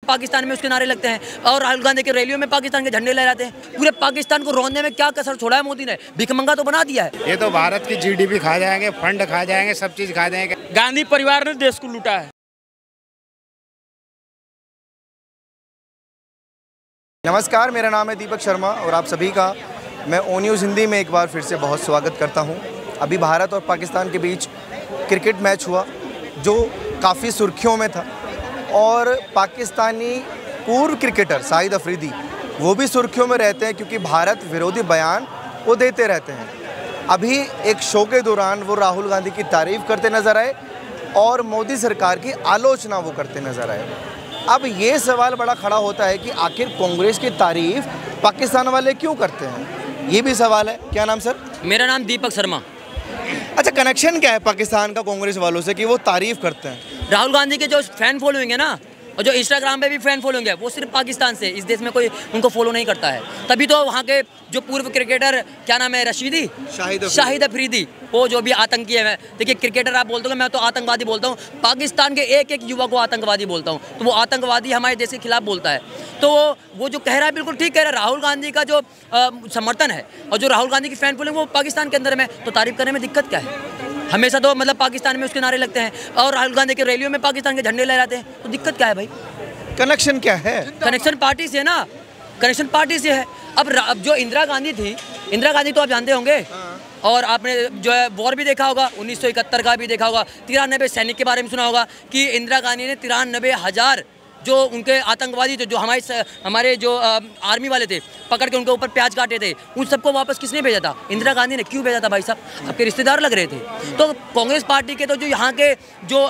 पाकिस्तान में उसके नारे लगते हैं और राहुल गांधी के रैलियों में पाकिस्तान के झंडे लहराते हैं। पूरे पाकिस्तान को रोने में क्या कसर छोड़ा है मोदी ने, भिखमंगा तो बना दिया है। ये तो भारत की जीडीपी खा जाएंगे, फंड खा जाएंगे, सब चीज खा जाएंगे। गांधी परिवार ने देश को लूटा है। नमस्कार, मेरा नाम है दीपक शर्मा और आप सभी का मैं ओ न्यूज़ हिंदी में एक बार फिर से बहुत स्वागत करता हूं। अभी भारत और पाकिस्तान के बीच क्रिकेट मैच हुआ जो काफ़ी सुर्खियों में था और पाकिस्तानी पूर्व क्रिकेटर शाहिद अफरीदी वो भी सुर्खियों में रहते हैं क्योंकि भारत विरोधी बयान वो देते रहते हैं। अभी एक शो के दौरान वो राहुल गांधी की तारीफ़ करते नज़र आए और मोदी सरकार की आलोचना वो करते नज़र आए। अब ये सवाल बड़ा खड़ा होता है कि आखिर कांग्रेस की तारीफ पाकिस्तान वाले क्यों करते हैं, ये भी सवाल है। क्या नाम सर? मेरा नाम दीपक शर्मा। अच्छा, कनेक्शन क्या है पाकिस्तान का कांग्रेस वालों से कि वो तारीफ करते हैं? राहुल गांधी के जो फैन फॉलोइंग है ना, और जो इंस्टाग्राम पे भी फैन फॉलोइंग है, वो सिर्फ पाकिस्तान से, इस देश में कोई उनको फॉलो नहीं करता है। तभी तो वहाँ के जो पूर्व क्रिकेटर, क्या नाम है, शाहिद अफरीदी, वो जो भी आतंकी है, देखिए क्रिकेटर आप बोलते हो, मैं तो आतंकवादी बोलता हूँ। पाकिस्तान के एक एक युवा को आतंकवादी बोलता हूँ, तो वो आतंकवादी हमारे देश के खिलाफ बोलता है। तो वो जो कह रहा है बिल्कुल ठीक कह रहा है। राहुल गांधी का जो समर्थन है और जो राहुल गांधी की फैन फॉलोइंग वो पाकिस्तान के अंदर में, तो तारीफ करने में दिक्कत क्या है? हमेशा तो मतलब पाकिस्तान में उसके नारे लगते हैं और राहुल गांधी के रैलियों में पाकिस्तान के झंडे लहराते हैं, तो दिक्कत क्या है भाई? कनेक्शन क्या है? कनेक्शन पार्टी से है ना, कनेक्शन पार्टी से है। अब जो इंदिरा गांधी थी, इंदिरा गांधी तो आप जानते होंगे और आपने जो है वॉर भी देखा होगा, 1971 का भी देखा होगा, 93 सैनिक के बारे में सुना होगा कि इंदिरा गांधी ने 93,000 जो उनके आतंकवादी थे, जो हमारे जो आर्मी वाले थे, पकड़ के उनके ऊपर प्याज काटे थे, उन सबको वापस किसने भेजा था? इंदिरा गांधी ने। क्यों भेजा था भाई साहब? आपके रिश्तेदार लग रहे थे। तो कांग्रेस पार्टी के तो जो यहाँ के जो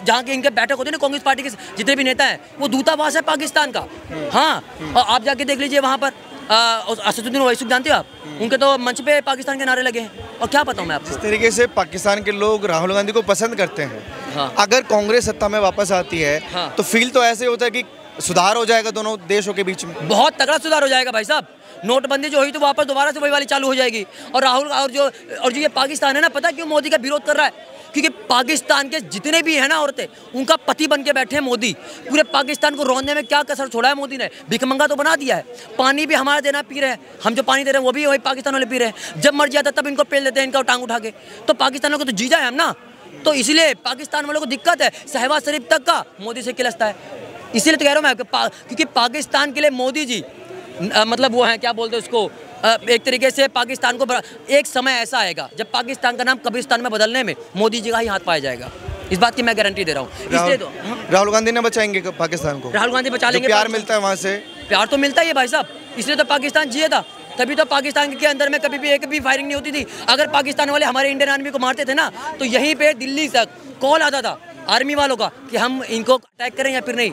जहाँ के इनके बैठक होते हैं ना, कांग्रेस पार्टी के जितने भी नेता हैं, वो दूतावास है पाकिस्तान का। हाँ, और आप जाके देख लीजिए वहाँ पर असदुद्दीन ओवैसी जानते हो आप, उनके तो मंच पे पाकिस्तान के नारे लगे हैं। और क्या बताऊँ मैं आपको, इस तरीके से पाकिस्तान के लोग राहुल गांधी को पसंद करते हैं। हाँ। अगर कांग्रेस सत्ता में वापस आती है, हाँ, तो फील तो ऐसे होता है कि सुधार हो जाएगा दोनों देशों के बीच में। बहुत तगड़ा सुधार हो जाएगा भाई साहब। नोटबंदी जो हुई तो वापस दोबारा से वही वाली चालू हो जाएगी। और राहुल और जो ये पाकिस्तान है ना, पता क्यों मोदी का विरोध कर रहा है? क्योंकि पाकिस्तान के जितने भी है ना औरतें, उनका पति बन के बैठे हैं मोदी। पूरे पाकिस्तान को रोने में क्या कसर छोड़ा है मोदी ने, भिखमंगा तो बना दिया है। पानी भी हमारा देना पी रहे हैं, हम जो पानी दे रहे हैं वो भी वही पाकिस्तान वाले पी रहे हैं। जब मर्जी आता तब इनको पेल देते हैं, इनका टांग उठा के। तो पाकिस्तान को तो जीजा है हम ना, तो इसलिए पाकिस्तान वालों को दिक्कत है। शहबाज शरीफ तक का मोदी से किलसता है। इसीलिए तो कह रहा हूँ मैं, क्योंकि पाकिस्तान के लिए मोदी जी मतलब वो हैं, क्या बोलते हैं उसको, एक तरीके से पाकिस्तान को एक समय ऐसा आएगा जब पाकिस्तान का नाम कब्रिस्तान में बदलने में मोदी जी का ही हाथ पाया जाएगा। इस बात की मैं गारंटी दे रहा हूँ। इसलिए तो राहुल गांधी ने बचाएंगे पाकिस्तान को। राहुल गांधी बचा लेंगे। प्यार मिलता है वहाँ से, प्यार तो मिलता ही है भाई साहब, इसलिए तो पाकिस्तान जिए था। तभी तो पाकिस्तान के अंदर में कभी भी एक भी फायरिंग नहीं होती थी। अगर पाकिस्तान वाले हमारे इंडियन आर्मी को मारते थे ना, तो यहीं पे दिल्ली तक कॉल आता था आर्मी वालों का कि हम इनको अटैक करें या फिर नहीं,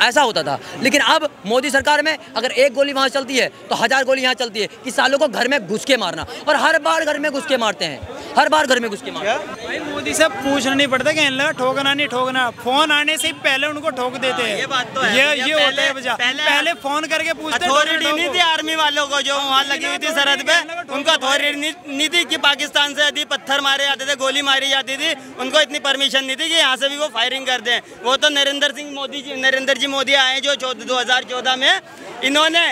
ऐसा होता था। लेकिन अब मोदी सरकार में अगर एक गोली वहाँ चलती है तो 1000 गोली यहाँ चलती है कि सालों को घर में घुस के मारना, और हर बार घर में घुस के मारते हैं, हर बार घर में घुस के मारते हैं। भाई मोदी से पूछना नहीं पड़ता, कहने लगा ठोकना नहीं ठोकना, फोन आने से ही पहले उनको ठोक देते हैं। ये बात तो है। ये होता है वजह। पहले फोन करके पूछते। अथॉरिटी नहीं थी आर्मी वालों को, जो वहाँ लगी हुई थी सरहद पे, उनको अथॉरिटी नहीं थी कि पाकिस्तान से यदि पत्थर मारे जाते थे, गोली मारी जाती थी, उनको इतनी परमिशन नहीं थी कि यहाँ से भी वो फायरिंग कर दें। वो तो नरेंद्र जी मोदी आए जो 2014 में, इन्होंने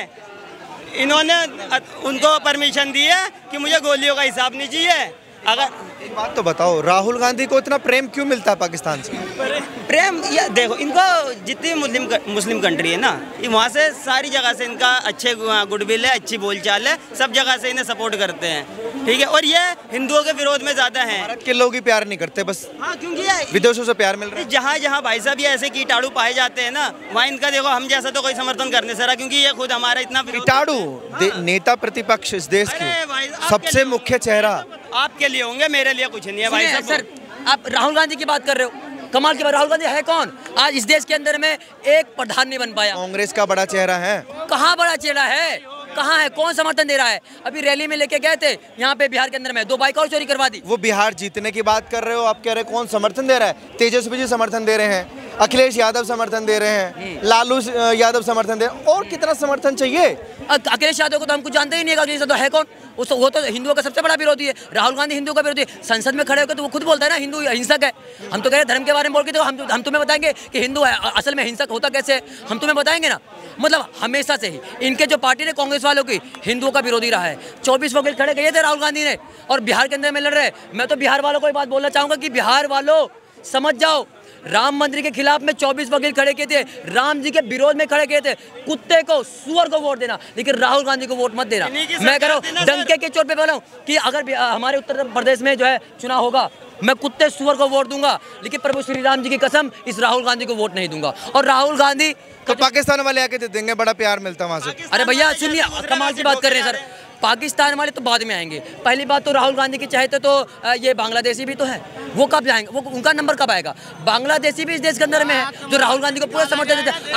उनको परमिशन दी है कि मुझे गोलियों का हिसाब नहीं चाहिए। अगर एक बात तो बताओ, राहुल गांधी को इतना प्रेम क्यों मिलता है पाकिस्तान से? प्रेम, ये देखो, इनको जितनी मुस्लिम कंट्री है ना, वहाँ से सारी जगह से इनका अच्छे गुडविल है, अच्छी बोलचाल है, सब जगह से इन्हें सपोर्ट करते हैं, ठीक है। और ये हिंदुओं के विरोध में ज़्यादा है। भारत के लोग ही प्यार नहीं करते बस, हाँ, क्योंकि विदेशों से प्यार मिल रहा है। जहाँ जहाँ भाई साहब ये ऐसे कीटाणु पाए जाते हैं ना, वहाँ इनका देखो हम जैसा तो कोई समर्थन करने से रहा, क्योंकि ये खुद हमारा इतना कीटाणु नेता प्रतिपक्ष इस देश की सबसे मुख्य चेहरा आपके लिए होंगे, मेरे लिए कुछ नहीं है भाई साहब। सर, आप राहुल गांधी की बात कर रहे हो, कमाल की बात। राहुल गांधी है कौन? आज इस देश के अंदर में एक प्रधान नहीं बन पाया। कांग्रेस का बड़ा चेहरा है। कहाँ बड़ा चेहरा है? कहाँ है? कौन समर्थन दे रहा है? अभी रैली में लेके गए थे यहाँ पे बिहार के अंदर में, 2 बाइक और चोरी करवा दी। वो बिहार जीतने की बात कर रहे हो, आप कह रहे हो कौन समर्थन दे रहा है? तेजस्वी जी समर्थन दे रहे हैं। अखिलेश यादव समर्थन दे रहे हैं, लालू यादव समर्थन दे रहे हैं, और कितना समर्थन चाहिए? अखिलेश यादव को तो हम कुछ जानते ही नहीं है। अखिलेश यादव है कौन? वो तो हिंदुओं का सबसे बड़ा विरोधी है। राहुल गांधी हिंदुओं का विरोधी है। संसद में खड़े होकर तो वो खुद बोलता है ना हिंदू हिंसक है। हम तो कह रहे धर्म के बारे में बोल के, तो हम तुम्हें बताएंगे कि हिंदू है असल में हिंसक होता कैसे, हम तुम्हें बताएंगे ना। मतलब हमेशा से ही इनके जो पार्टी ने कांग्रेस वालों की हिंदुओं का विरोधी रहा है। 24 वकील खड़े गए थे राहुल गांधी ने, और बिहार के अंदर में लड़ रहे। मैं तो बिहार वालों को एक बात बोलना चाहूंगा कि बिहार वालों समझ जाओ, राम मंदिर के खिलाफ में 24 वकील खड़े किए थे, राम जी के विरोध में खड़े किए थे। कुत्ते को, सुअर को वोट देना, लेकिन राहुल गांधी को वोट मत देना। मैं कह रहा हूँ डंके के चोट पे बोला हूँ कि अगर हमारे उत्तर प्रदेश में जो है चुनाव होगा, मैं कुत्ते सुअर को वोट दूंगा, लेकिन प्रभु श्री राम जी की कसम इस राहुल गांधी को वोट नहीं दूंगा। और राहुल गांधी तो पाकिस्तान वाले आके दे देंगे, बड़ा प्यार मिलता वहां से। अरे भैया सुनिए, कमाल की बात कर रहे हैं सर। पाकिस्तान वाले तो बाद में आएंगे। पहली बात तो राहुल गांधी की चाहते तो ये बांग्लादेशी भी तो है, वो कब जाएंगे? वो उनका नंबर कब आएगा? बांग्लादेशी भी इस देश के अंदर में है जो राहुल गांधी को पूरा समर्थन देते हैं।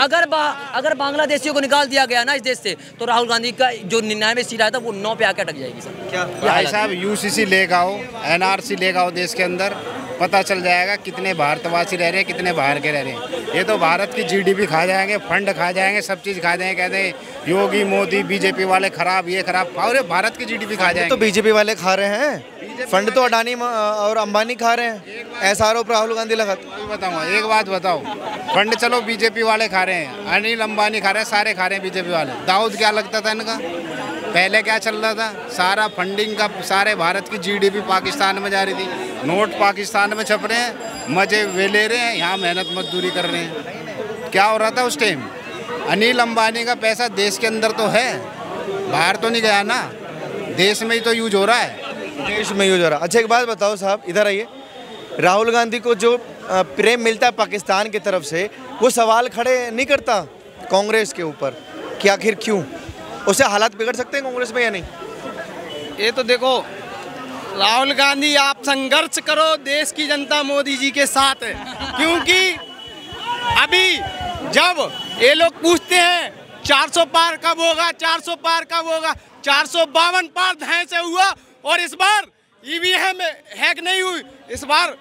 अगर बांग्लादेशियों को निकाल दिया गया ना इस देश से, तो राहुल गांधी का जो 99 सीट आया था वो 9 पे आकर अटक जाएगी सर। क्या भाई साहब यूसीसी लेकर आओ, एनआरसी लेकर आओ देश के अंदर, पता चल जाएगा कितने भारतवासी रह रहे हैं, कितने बाहर के रह रहे हैं। ये तो भारत की जीडीपी खा जाएंगे, फंड खा जाएंगे, सब चीज़ खा जाएंगे। कहते हैं योगी मोदी बीजेपी वाले खराब, ये खराब, और भारत की जीडीपी खा जाएंगे। तो बीजेपी वाले खा रहे हैं फंड, तो अडानी और अंबानी खा रहे हैं। ऐसा आरोप राहुल गांधी लगाते। बताऊँगा, एक बात बताओ, फंड चलो बीजेपी वाले खा रहे हैं, अनिल अंबानी खा रहे हैं, सारे खा रहे हैं बीजेपी वाले। दाऊद क्या लगता था इनका? पहले क्या चल रहा था? सारा फंडिंग का, सारे भारत की जीडीपी पाकिस्तान में जा रही थी। नोट पाकिस्तान में छप रहे हैं, मजे वे ले रहे हैं, यहाँ मेहनत मजदूरी कर रहे हैं। क्या हो रहा था उस टाइम? अनिल अंबानी का पैसा देश के अंदर तो है, बाहर तो नहीं गया ना, देश में ही तो यूज हो रहा है। देश में यूज हो रहा है। अच्छा एक बात बताओ साहब, इधर आइए। राहुल गांधी को जो प्रेम मिलता है पाकिस्तान की तरफ से, वो सवाल खड़े नहीं करता कांग्रेस के ऊपर कि आखिर क्यों? उससे हालात बिगड़ सकते हैं कांग्रेस में या नहीं? ये तो देखो, राहुल गांधी आप संघर्ष करो, देश की जनता मोदी जी के साथ है। क्योंकि अभी जब ये लोग पूछते हैं 400 पार कब होगा, 400 पार कब होगा, 452 पार धैं से हुआ, और इस बार ईवीएम हैक नहीं हुई, इस बार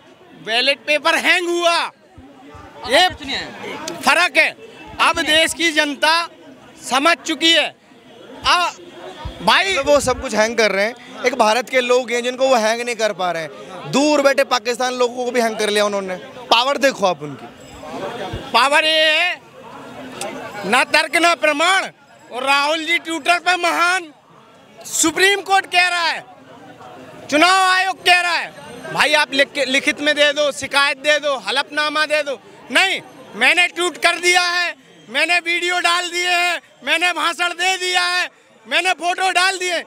बैलेट पेपर हैंग हुआ। ये फर्क है। अब देश की जनता समझ चुकी है। भाई तो वो सब कुछ हैंग कर रहे हैं, एक भारत के लोग हैं जिनको वो हैंग नहीं कर पा रहे हैं। दूर बैठे पाकिस्तान लोगों को भी हैंग कर लिया उन्होंने। पावर देखो आप उनकी। पावर ये है, ना तर्क ना प्रमाण। और राहुल जी ट्विटर पे महान, सुप्रीम कोर्ट कह रहा है, चुनाव आयोग कह रहा है, भाई आप लिखित में दे दो, शिकायत दे दो, हलफनामा दे दो। नहीं, मैंने ट्वीट कर दिया है, मैंने वीडियो डाल दिए हैं, मैंने भाषण दे दिया है, मैंने फोटो डाल दिए।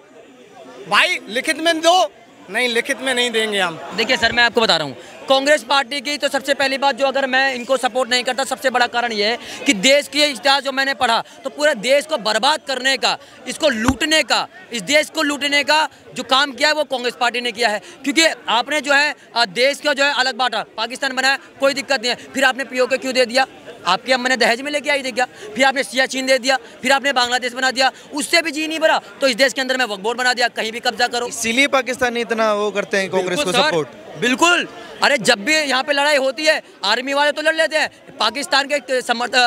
भाई लिखित में दो। नहीं, लिखित में नहीं देंगे हम। देखिए सर, मैं आपको बता रहा हूँ, कांग्रेस पार्टी की तो सबसे पहली बात जो, अगर मैं इनको सपोर्ट नहीं करता, सबसे बड़ा कारण ये है कि देश की इतिहास जो मैंने पढ़ा, तो पूरे देश को बर्बाद करने का, इसको लूटने का, इस देश को लूटने का जो काम किया है वो कांग्रेस पार्टी ने किया है। क्योंकि आपने जो है देश का जो है अलग बांटा, पाकिस्तान बनाया, कोई दिक्कत नहीं है। फिर आपने पीओके क्यों दे दिया? आपकी अम्मा ने दहेज में लेके आई थी क्या? फिर आपने सियाचिन दे दिया, फिर आपने बांग्लादेश बना दिया, उससे भी जी नहीं भरा, तो इस देश के अंदर में वक्फ बोर्ड बना दिया, कहीं भी कब्जा करो। इसीलिए पाकिस्तानी इतना वो करते हैं कांग्रेस को सपोर्ट। बिल्कुल। अरे जब भी यहाँ पे लड़ाई होती है, आर्मी वाले तो लड़ लेते हैं, पाकिस्तान के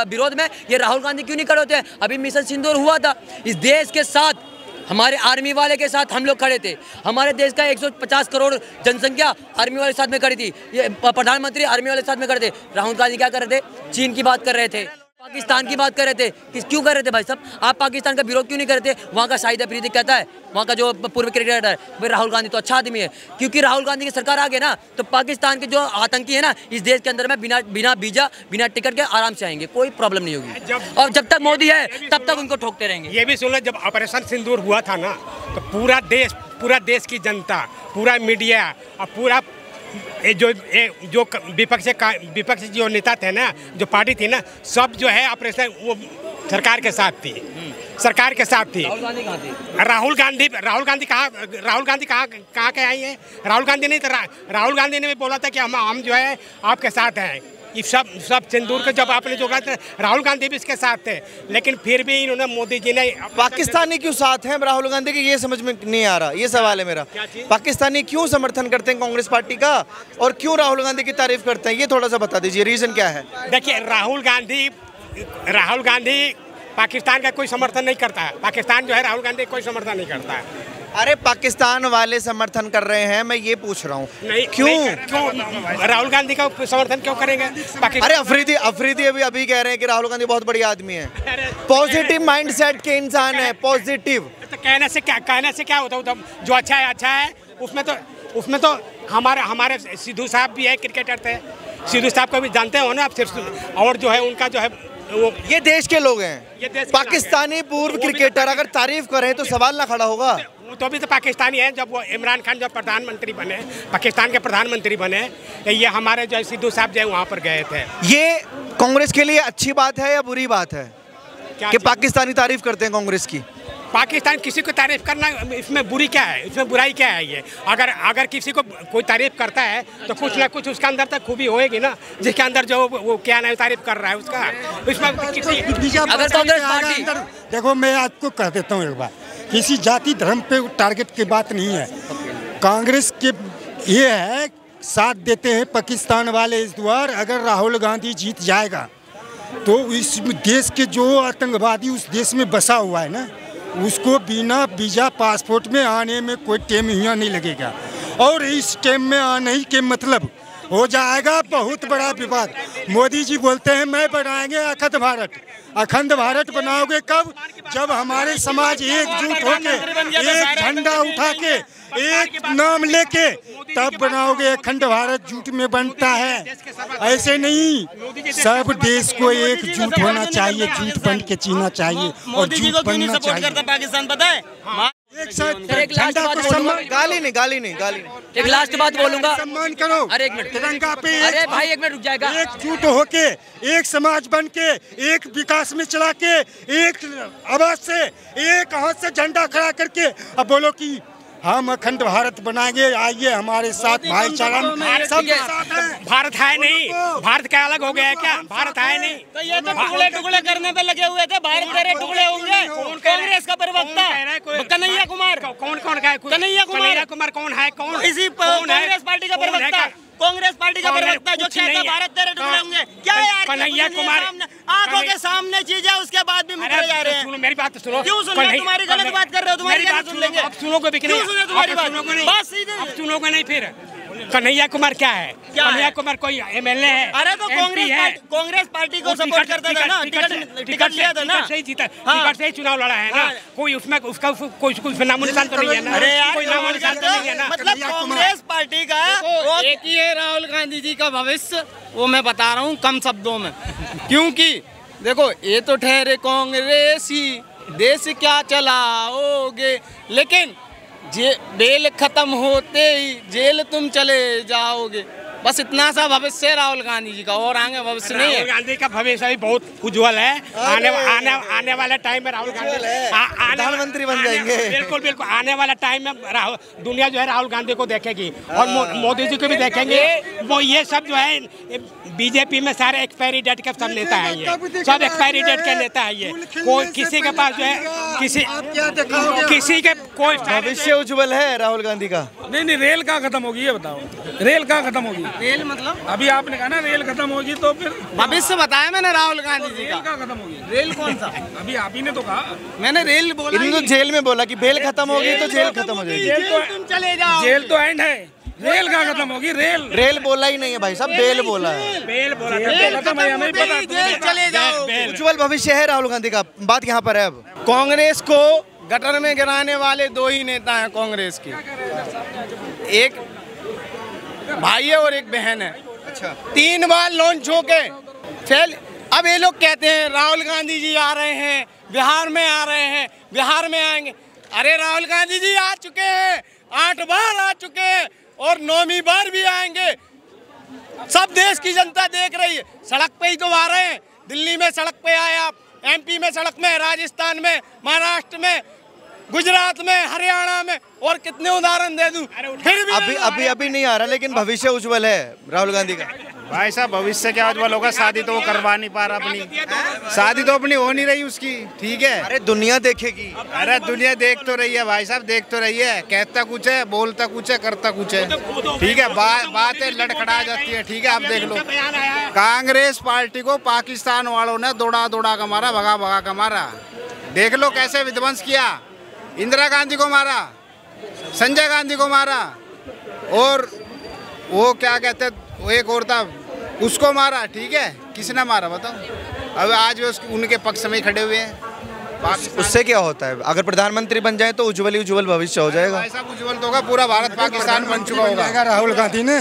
विरोध में ये राहुल गांधी क्यों नहीं खड़े होते हैं? अभी मिशन सिंदूर हुआ था, इस देश के साथ, हमारे आर्मी वाले के साथ हम लोग खड़े थे। हमारे देश का 150 करोड़ जनसंख्या आर्मी वाले साथ में खड़ी थी, ये प्रधानमंत्री आर्मी वाले साथ में खड़े थे। राहुल गांधी क्या कर रहे थे? चीन की बात कर रहे थे, पाकिस्तान की बात कर रहे थे। क्यों कर रहे थे भाई साहब? आप पाकिस्तान का विरोध क्यों नहीं करते? वहाँ का शाहिद अफरीदी कहता है, वहाँ का जो पूर्व क्रिकेटर है, भाई राहुल गांधी तो अच्छा आदमी है। क्योंकि राहुल गांधी की सरकार आ गई ना, तो पाकिस्तान के जो आतंकी है ना, इस देश के अंदर में बिना वीजा, बिना टिकट के आराम से आएंगे, कोई प्रॉब्लम नहीं होगी। और जब तक मोदी है तब तक उनको ठोकते रहेंगे। ये भी सुन लो, जब ऑपरेशन सिंदूर हुआ था ना, तो पूरा देश की जनता, पूरा मीडिया और पूरा जो विपक्ष जो नेता थे ना, जो पार्टी थी ना, सब जो है ऑपरेशन वो सरकार के साथ थी, सरकार के साथ थी। राहुल गांधी कहाँ के आई है? राहुल गांधी नहीं, राहुल गांधी ने भी बोला था कि हम जो है आपके साथ हैं, ये सब सिंदूर का जब आपने जो कहा राहुल गांधी भी इसके साथ थे, लेकिन फिर भी इन्होंने मोदी जी ने पाकिस्तानी क्यों साथ हैं राहुल गांधी के, ये समझ में नहीं आ रहा। ये सवाल है मेरा, पाकिस्तानी क्यों समर्थन करते हैं कांग्रेस पार्टी का और क्यों राहुल गांधी की तारीफ करते हैं, ये थोड़ा सा बता दीजिए, रीजन क्या है? देखिए, राहुल गांधी पाकिस्तान का कोई समर्थन नहीं करता है। पाकिस्तान जो है राहुल गांधी कोई समर्थन नहीं करता है। अरे पाकिस्तान वाले समर्थन कर रहे हैं, मैं ये पूछ रहा हूँ क्यों राहुल गांधी का समर्थन क्यों करेंगे? अरे अफरीदी अभी कह रहे हैं कि राहुल गांधी बहुत बड़ी आदमी है, पॉजिटिव माइंडसेट के इंसान है, पॉजिटिव। तो कहने से क्या होता है? जो अच्छा है उसमें तो हमारे सिद्धू साहब भी है, क्रिकेटर थे, सिद्धू साहब को भी जानते हो ना आप सिर्फ। और जो है उनका जो है वो ये देश के लोग हैं, पाकिस्तानी पूर्व क्रिकेटर अगर तारीफ करें तो सवाल ना खड़ा होगा। तो भी तो पाकिस्तानी है। जब वो इमरान खान जब प्रधानमंत्री बने, पाकिस्तान के प्रधानमंत्री बने, ये हमारे जो सिद्धू साहब जो है वहाँ पर गए थे। ये कांग्रेस के लिए अच्छी बात है या बुरी बात है कि पाकिस्तानी तारीफ करते हैं कांग्रेस की? पाकिस्तान किसी को तारीफ करना इसमें बुरी क्या है, इसमें बुराई क्या है? ये अगर किसी को कोई तारीफ करता है तो कुछ ना कुछ उसके अंदर तक खूबी होएगी ना, जिसके अंदर जो वो क्या नहीं तारीफ कर रहा है उसका। इसमें अगर कांग्रेस पार्टी, देखो मैं आपको कह देता हूँ एक बार, किसी जाति धर्म पे टारगेट की बात नहीं है। कांग्रेस के ये है साथ देते हैं पाकिस्तान वाले इस द्वार। अगर राहुल गांधी जीत जाएगा तो इस देश के जो आतंकवादी उस देश में बसा हुआ है ना, उसको बिना वीजा पासपोर्ट में आने में कोई टाइम यहाँ नहीं लगेगा। और इस टाइम में आने के मतलब हो जाएगा बहुत बड़ा विवाद। मोदी जी बोलते हैं मैं बनाएंगे अखंड भारत। अखंड भारत बनाओगे कब? जब हमारे समाज एकजुट होके एक झंडा उठा के एक नाम लेके तब बनाओगे अखंड भारत। झूठ में बनता है, ऐसे नहीं। सब देश को एकजुट होना चाहिए, झूठ बन के जीना चाहिए और झूठ बनना चाहिए। पाकिस्तान पता है एक लास्ट बात गाली नहीं। एक लास्ट बात बोलूंगा, सम्मान करो। अरे एक मिनट, तिरंगा पे अरे भाई एक मिनट रुक जाएगा। एकजुट होके एक समाज बन के एक विकास में चला के एक आवाज से एक हाथ से झंडा खड़ा करके अब बोलो कि हम अखंड भारत बनाएंगे, आइए हमारे साथ भाईचारा। सब भारत है नहीं, भारत क्या अलग हो गया है क्या? भारत है नहीं। तो ये तो टुकड़े करने पे लगे हुए थे। भारत तेरे टुकड़े होंगे। कांग्रेस का प्रवक्ता कन्हैया कुमार, कौन कन्हैया कुमार कौन है? इसी कांग्रेस पार्टी का प्रवक्ता, कांग्रेस पार्टी का प्रवक्ता जो कहता है भारत तेरे टुकड़े होंगे। क्या यार, कन्हैया कुमार आंखों के सामने चीज है, उसके बाद भी मुकरे जा रहे हैं। मेरी बात सुनो। क्यों सुन रहे? तुम्हारी गलत बात कर रहे हो, तुम्हारी बात सुन लेंगे। अब सुनोगे भी क्यों सुने तुम्हारी बात? बस सीधे अब सुनोगे नहीं। फिर कन्हैया कुमार क्या है? कन्हैया कुमार कोई एमएलए है? अरे तो कांग्रेस पार्टी को सपोर्ट करता था ना, टिकट लिया था ना, सही जीता, टिकट से ही चुनाव लड़ा है ना। कोई उसमें उसका कोई नामो निशान तो नहीं है ना। अरे यार कोई नामो निशान तो नहीं है ना। मतलब कांग्रेस पार्टी का एक ही है राहुल गांधी जी का भविष्य, वो मैं बता रहा हूँ कम शब्दों में। क्योंकि देखो ये तो ठहरे कांग्रेसी, देश क्या चलाओगे, लेकिन बेल खत्म होते ही जेल तुम चले जाओगे। बस इतना सा भविष्य है राहुल गांधी जी का, और आगे भविष्य नहीं है। राहुल गांधी का भविष्य भी बहुत उज्जवल है। आने वाले टाइम में राहुल गांधी प्रधानमंत्री बन जाएंगे। बिल्कुल आने वाला टाइम में दुनिया जो है राहुल गांधी को देखेगी और मोदी जी को भी देखेंगे। वो ये सब जो है बीजेपी में सारे एक्सपायरी डेट के सब नेता है, ये सब एक्सपायरी डेट के नेता है। ये कोई किसी के पास जो है किसी के कोई भविष्य उज्जवल है राहुल गांधी का। नहीं, रेल का खत्म होगी, ये बताओ, रेल का खत्म होगी? रेल मतलब अभी आपने कहा ना रेल खत्म होगी, तो फिर भविष्य बताया मैंने राहुल गांधी जी रेल का खत्म होगी। रेल कौन सा? अभी आप ही ने तो कहा। मैंने रेल बोला। इन्होंने तो जेल में बोला कि बेल खत्म होगी तो जेल खत्म हो जाएगी। तुम चले जाओ, जेल तो एंड है, रेल का खत्म होगी। रेल बोला ही नहीं है भाई साहब, बेल बोला है। बेल बोला खत्म है, हमें पता। जेल चले जाओ। उज्जवल भविष्य है राहुल गांधी का, बात यहाँ पर है। अब कांग्रेस को गटर में गिराने वाले दो ही नेता हैं कांग्रेस के, एक भाई है और एक बहन है। अच्छा, 3 बार लॉन्च होके फेल। अब ये लोग कहते हैं राहुल गांधी जी आ रहे हैं, बिहार में आ रहे हैं, बिहार में आएंगे। अरे राहुल गांधी जी आ चुके हैं, 8 बार आ चुके हैं और 9वीं बार भी आएंगे। सब देश की जनता देख रही है। सड़क पे ही तो आ रहे हैं। दिल्ली में सड़क पे आए आप, MP में सड़क में, राजस्थान में, महाराष्ट्र में, गुजरात में, हरियाणा में, और कितने उदाहरण दे दूं। फिर भी अभी नहीं आ रहा, लेकिन भविष्य उज्जवल है राहुल गांधी का। भाई साहब भविष्य क्या उज्जवल होगा? शादी तो वो करवा नहीं पा रहा अपनी, शादी तो अपनी हो नहीं रही उसकी, ठीक है। अरे दुनिया देखेगी। अरे दुनिया देख तो रही है भाई साहब, देख तो रही है, कहता कुछ है, बोलता कुछ है, करता कुछ है, ठीक है। बातें लड़खड़ा जाती है, ठीक है। आप देख लो, कांग्रेस पार्टी को पाकिस्तान वालों ने दौड़ा दौड़ा का मारा, भगा भगा का मारा। देख लो कैसे विध्वंस किया, इंदिरा गांधी को मारा, संजय गांधी को मारा, और वो क्या कहते वो एक और था उसको मारा, ठीक है। किसने मारा बताओ? अब आज भी उनके पक्ष में खड़े हुए हैं। उससे क्या होता है? अगर प्रधानमंत्री बन जाए तो उज्जवल ही उज्जवल भविष्य हो जाएगा। भाई साहब उज्जवल तो होगा, पूरा भारत पाकिस्तान बन चुका होगा। राहुल गांधी ने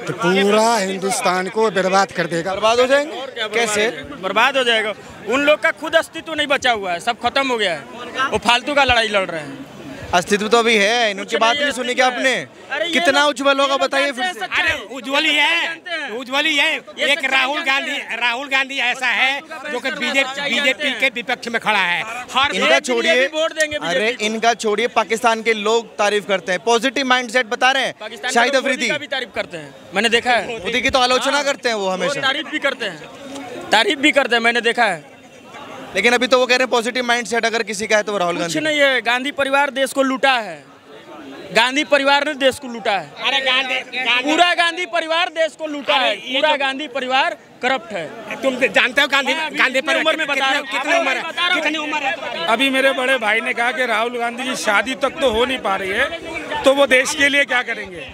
तो पूरा हिंदुस्तान को बर्बाद कर देगा। बर्बाद हो जाएंगे? कैसे बर्बाद हो जाएगा? उन लोग का खुद अस्तित्व नहीं बचा हुआ है, सब खत्म हो गया है, वो फालतू का लड़ाई लड़ रहे हैं। अस्तित्व तो अभी है, इनकी बात नहीं सुनी क्या आपने? कितना उज्जवल होगा बताइए फिर से। अरे उज्जवल ही है, उज्जवल ही है। एक राहुल गांधी ऐसा है जो कि बीजेपी के विपक्ष में खड़ा है। इनका छोड़िए, अरे इनका छोड़िए, पाकिस्तान के लोग तारीफ करते हैं, पॉजिटिव माइंडसेट बता रहे हैं। शाहिद अफरीदी का भी तारीफ करते हैं, मैंने देखा है। मोदी की तो आलोचना करते हैं वो हमेशा। तारीफ भी करते हैं, मैंने देखा है। लेकिन अभी तो वो कह रहे हैं पॉजिटिव माइंडसेट अगर किसी का है तो राहुल गांधी। कुछ नहीं है, गांधी परिवार देश को लूटा है, गांधी परिवार ने देश को लूटा है। अरे पूरा गांधी परिवार देश को लूटा है, पूरा गांधी परिवार करप्ट है। तुम जानते हो गांधी पर उम्र में कितनी उम्र है? अभी मेरे बड़े भाई ने कहा कि राहुल गांधी की शादी तक तो हो नहीं पा रही है, तो वो देश के लिए क्या करेंगे?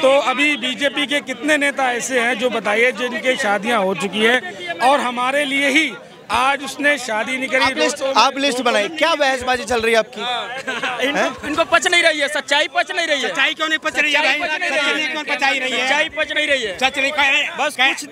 तो अभी बीजेपी के कितने नेता ऐसे हैं जो बताइए जिनकी शादियां हो चुकी है और हमारे लिए ही आज उसने शादी नहीं करी। आप लिस्ट बनाइए, क्या बहसबाजी चल रही है आपकी? इनको पच नहीं रही है, सच्चाई पच नहीं रही है। सच्चाई क्यों नहीं पच रही है भाई? सच्चाई कौन पचाई रही है? सच्चाई पच नहीं रही है। सच नहीं कह रहे, बस कुछ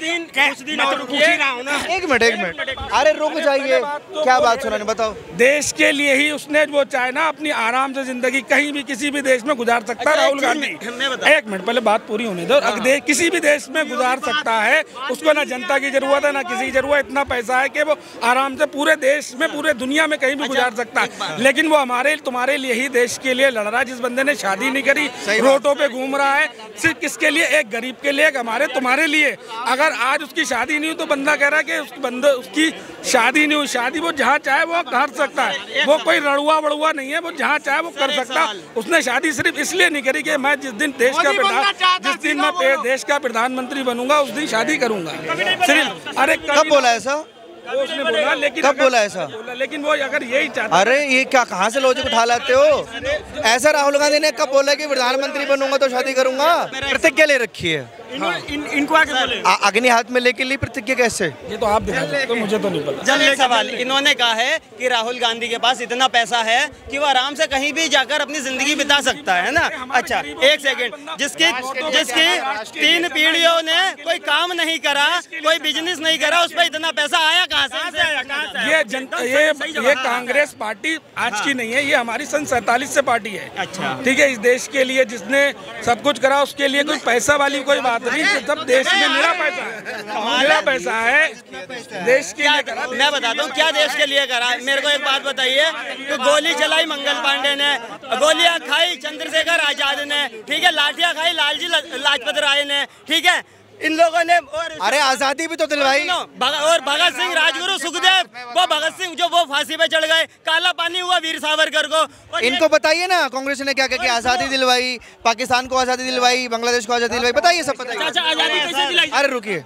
दिन और पूछ ही रहा हूँ ना। एक मिनट, अरे रुक जाइए, क्या बात सुनाने बताओ। देश के लिए ही उसने वो चाहे ना अपनी आराम से जिंदगी कहीं भी किसी भी देश में गुजार सकता है राहुल गांधी। एक मिनट पहले बात पूरी होने दो। अगर किसी भी देश में गुजार सकता है, उसको ना जनता की जरूरत है ना किसी की जरूरत, इतना पैसा है कि वो आराम से पूरे देश में पूरे दुनिया में कहीं भी गुजार सकता है। लेकिन वो हमारे तुम्हारे लिए ही देश के लिए लड़ रहा है। जिस बंदे ने शादी नहीं करी, रोडों पे घूम रहा है, सिर्फ किसके लिए? एक गरीब के लिए, एक हमारे तुम्हारे लिए। अगर आज उसकी शादी नहीं हुई तो बंदा कह रहा है कि उसकी शादी नहीं हुई। शादी वो जहाँ चाहे वो कर सकता है, वो कोई रड़ुआ वड़ुआ नहीं है, वो जहाँ चाहे वो कर सकता है। उसने शादी सिर्फ इसलिए नहीं करी कि मैं जिस दिन मैं देश का प्रधानमंत्री बनूंगा उस दिन शादी करूंगा सिर्फ। अरे कब बोला ऐसा? वो उसने बोला, लेकिन कब बोला ऐसा? लेकिन वो अगर यही चाहता। अरे ये क्या, कहाँ से लॉजिक उठा लाते हो? ऐसा राहुल गांधी ने कब बोला कि प्रधानमंत्री बनूंगा तो शादी करूंगा? प्रतिज्ञा ले रखी है। इनको आगे बोले। अग्नि हाथ में लेके ली प्रतिज्ञा कैसे? ये तो आप दिखा सकते हो, मुझे तो नहीं पता। जल्द सवाल, इन्होंने कहा है कि राहुल गांधी के पास इतना पैसा है कि वो आराम से कहीं भी जाकर अपनी जिंदगी बिता सकता है ना। अच्छा एक सेकंड, जिसकी 3 पीढ़ियों ने कोई काम नहीं करा, कोई बिजनेस नहीं करा, उस पर इतना पैसा आया कहाँ से? ये कांग्रेस पार्टी आज की नहीं है, ये हमारी सन 47 से पार्टी है। अच्छा ठीक है, इस देश के लिए जिसने सब कुछ करा उसके लिए कोई पैसा वाली कोई बात नहीं। सब देश में मेरा पैसा है देश के लिए करा। मैं बताता हूँ क्या देश के लिए करा। मेरे को एक बात बताइए, तो गोली चलाई मंगल पांडे ने, गोलियां खाई चंद्रशेखर आजाद ने, ठीक है, लाठियां खाई लालजी लाजपत राय ने, ठीक है, इन लोगों ने। अरे आजादी भी तो दिलवाई। और भगत सिंह, राजगुरु, सुखदेव, वो भगत सिंह जो वो फांसी पे चढ़ गए, काला पानी हुआ वीर सावरकर को। इनको बताइए ना, कांग्रेस ने क्या क्या आजादी दिलवाई, पाकिस्तान को आजादी दिलवाई, बांग्लादेश को आजादी दिलवाई, बताइए सब बताइए। आजादी कैसे दिलाई? अरे रुकिए,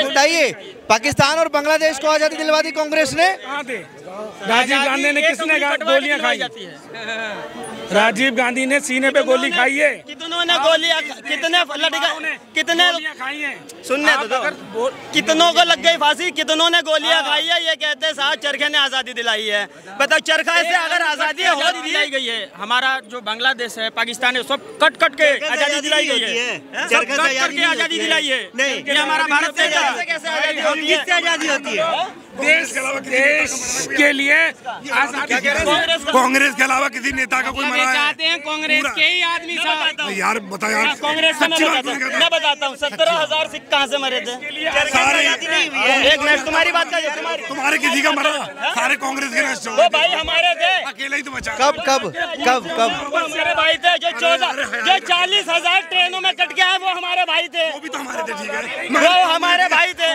बताइए, पाकिस्तान और बांग्लादेश को आजादी दिलवा दी कांग्रेस ने। राजीव गांधी ने किसने गोलियां खाई? राजीव गांधी ने सीने पे गोली खाई है। कितनों ने गोलियां, कितने खाई है? सुनने तो कितनों को लग गई फांसी, कितनों ने गोलियां खाई है। ये कहते हैं साहब चरखे ने आजादी दिलाई है। बताओ चरखा से अगर आजादी दिलाई गई है, हमारा जो बांग्लादेश है, पाकिस्तान है, सब कट के आजादी दिलाई गई है, सब कट करके आजादी दिलाई है। ये हमारा भारत से कैसे आजादी होती है? देश के लिए कांग्रेस के अलावा किसी नेता का कोई मरा है? हैं कांग्रेस के ही आदमी साहब। यार बता यार, कांग्रेस का मैं बताता हूँ 17,000 सिख कहाँ से मरे थे? एक मिनट, तुम्हारी बात का तुम्हारे किसी का मरा? सारे कांग्रेस के नष्ट हो वो भाई हमारे थे, अकेले ही तो बचा। कब कब कब कब मेरे भाई थे जो 40,000 ट्रेनों में कट गया है, वो हमारे भाई थे। वो भी तो हमारे थे, ठीक है, वो हमारे भाई थे।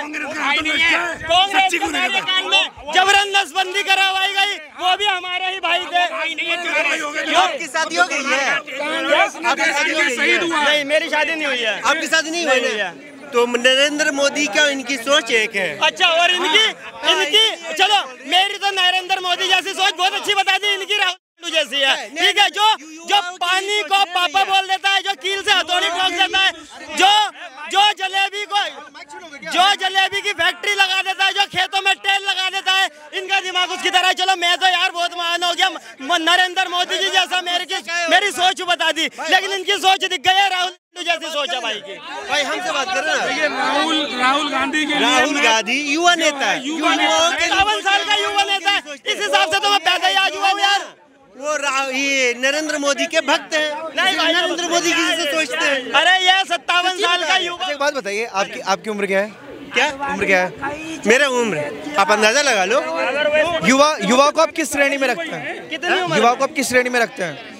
कांग्रेस के कार्यकाल में जबरन नसबंदी करवाई गई, वो भी हमारे ही भाई थे। आपकी शादी हो गई है? नहीं, मेरी शादी नहीं हुई है। आपकी शादी नहीं हुई है? तो नरेंद्र मोदी का इनकी सोच एक है। अच्छा, और इनकी चलो, मेरी तो नरेंद्र मोदी जैसी सोच बहुत अच्छी बता दी, इनकी राहुल जैसी है, ठीक है। जो पानी को पापा बोल देता है, जो कील से हथौड़ी ठोक देता है, जो जलेबी की फैक्ट्री लगा देता है, जो खेतों में तेल लगा देता है, इनका दिमाग उसकी तरह। चलो, मैं तो यार बहुत महान हो गया, नरेंद्र मोदी जी जैसा मेरी सोच बता दी, लेकिन इनकी सोच दिख गई है राहुल जैसी सोच है भाई की। भाई हमसे बात कर रहे हैं राहुल गांधी के राहुल गांधी युवा नेता है, 57 साल का युवा नेता है, इस हिसाब से तो मैं पैदा ही आज हुआ हूँ यार। वो ये नरेंद्र मोदी के भक्त हैं, नहीं भाई, नरेंद्र मोदी की जैसे सोचते हैं। अरे ये 57 साल का युवा। एक बात बताइए, आपकी उम्र क्या है? क्या उम्र क्या है? मेरा उम्र आप अंदाजा लगा लो। युवा को आप किस श्रेणी में रखते हैं? युवा को आप किस श्रेणी में रखते हैं?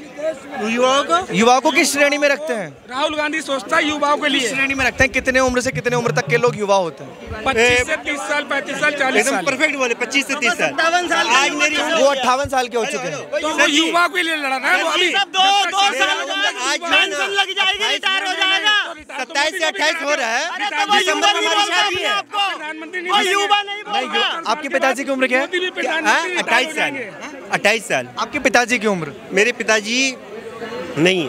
युवाओं को किस श्रेणी में रखते हैं? राहुल गांधी सोचता है युवाओं के लिए श्रेणी में रखते हैं। कितने उम्र से कितने उम्र तक के लोग युवा होते हैं? 25 से 30 साल, 35 साल, 40 साल। परफेक्ट बोले, 25 से 30 साल। 57 साल आज मेरी वो 58 साल के हो चुके हैं। तो वो युवा के लिए लड़ा ना, वो अभी 2 साल बाद पेंशन लग जाएगी, रिटायर हो जाएगा। 27 से 28 हो रहा है, अरे तो दिसंबर में हमारी शादी है। प्रधानमंत्री वो युवा नहीं बोल रहा। आपके पिताजी की उम्र क्या है? 28 साल। 28 साल। आपके पिताजी की उम्र? मेरे पिताजी नहीं है।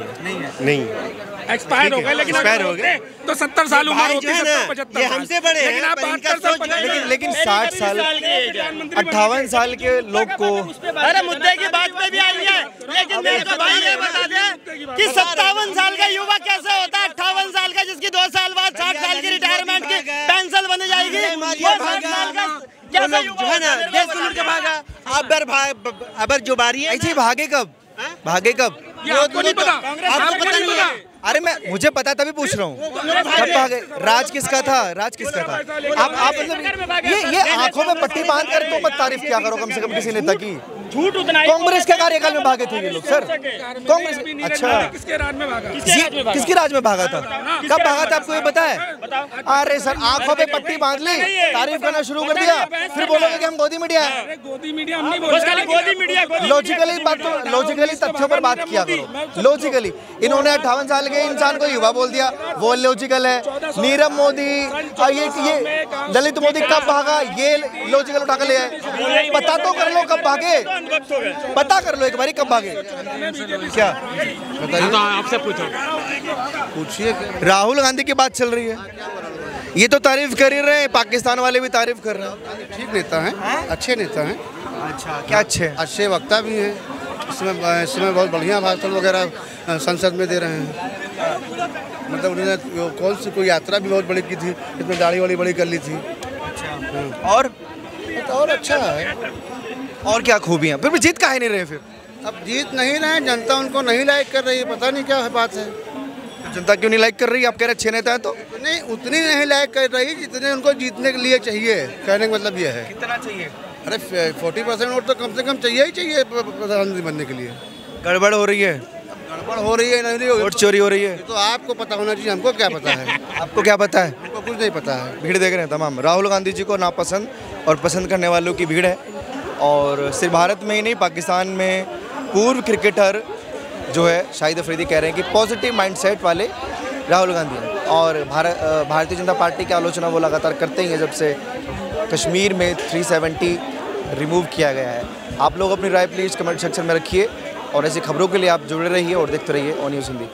एक्सपायर हो गए, लेकिन एक्सपायर हो गए तो 70 साल उम्र होती है, 70-75 ये हमसे बड़े हैं, लेकिन आप पर बात इनका कर सोच लेकिन 60 साल 58 साल के लोग को अरे मुद्दे की बात पे भी आई है, लेकिन मेरे को भाई ये बता दे कि 57 साल का युवा कैसे होता है? 58 साल का, जिसकी 2 साल बाद 60 साल की रिटायरमेंट की पेंशन बन जाएगी, वो 60 साल का कैसे युवा है ना? देश को लूट के भागा। अब जो बारी है, ऐसे भागे कब? आपको नहीं पता? आपको पता नहीं है? अरे मुझे पता तभी पूछ रहा हूँ, कब भागे? राज किसका था? आप मतलब ये आंखों में पट्टी बांध कर तो मत तारीफ किया करो कम से कम किसी नेता की। झूठ उतना कांग्रेस के कार्यकाल में भागे थे ये लोग सर। कांग्रेस, अच्छा, किसके राज में भागा? किसकी राज में भागा था? कब भागा था आपको ये पता है? अरे सर, आंखों पे पट्टी बांध ली, तारीफ करना शुरू कर दिया, फिर बोलोगे कि हम गोदी मीडिया है। गोदी मीडिया हम नहीं बोलते, गोदी मीडिया लॉजिकली तथ्यों पर बात किया करो। लॉजिकली इन्होंने 58 साल के इंसान को युवा बोल दिया, वो लॉजिकल है। नीरव मोदी, ये दलित मोदी कब भागा, ये लॉजिकल उठा कर ले आए। पता तो कर लो कब भागे, पता कर लो एक बारी कब भागे। क्या बताइए, आपसे पूछिए। राहुल गांधी की बात चल रही है, ये तो तारीफ कर ही रहे हैं, पाकिस्तान वाले भी तारीफ कर रहे हैं। ठीक नेता हैं, अच्छे नेता हैं। अच्छा, क्या अच्छे वक्ता भी हैं। इसमें बहुत बढ़िया भाषण वगैरह संसद में दे रहे हैं। मतलब उन्होंने कोई यात्रा भी बहुत बड़ी की थी, इसमें दाढ़ी वाली बड़ी कर ली थी। और अच्छा है। और क्या खूबियाँ? फिर भी जीत काहे नहीं रहे? फिर अब जीत नहीं रहे, जनता उनको नहीं लाइक कर रही है, पता नहीं क्या बात है। जनता क्यों नहीं लाइक कर रही? आप कह रहे अच्छे नेता है तो नहीं, उतनी नहीं लाइक कर रही जितने उनको जीतने के लिए चाहिए। कहने का मतलब ये है। कितना चाहिए? अरे 40% वोट तो कम से कम चाहिए प्रधानमंत्री बनने के लिए। गड़बड़ हो रही है, नहीं वोट चोरी हो रही है। तो आपको पता होना चाहिए, हमको क्या पता है? आपको क्या पता है? हमको कुछ नहीं पता है। भीड़ देख रहे हैं तमाम राहुल गांधी जी को नापसंद और पसंद करने वालों की भीड़ है। और सिर्फ भारत में ही नहीं, पाकिस्तान में पूर्व क्रिकेटर जो है शाहिद अफरीदी कह रहे हैं कि पॉजिटिव माइंडसेट वाले राहुल गांधी हैं। और भारतीय जनता पार्टी की आलोचना वो लगातार करते ही हैं जब से कश्मीर में 370 रिमूव किया गया है। आप लोग अपनी राय प्लीज़ कमेंट सेक्शन में रखिए और ऐसी खबरों के लिए आप जुड़े रहिए और देखते रहिए ऑन न्यूज़ हिंदी।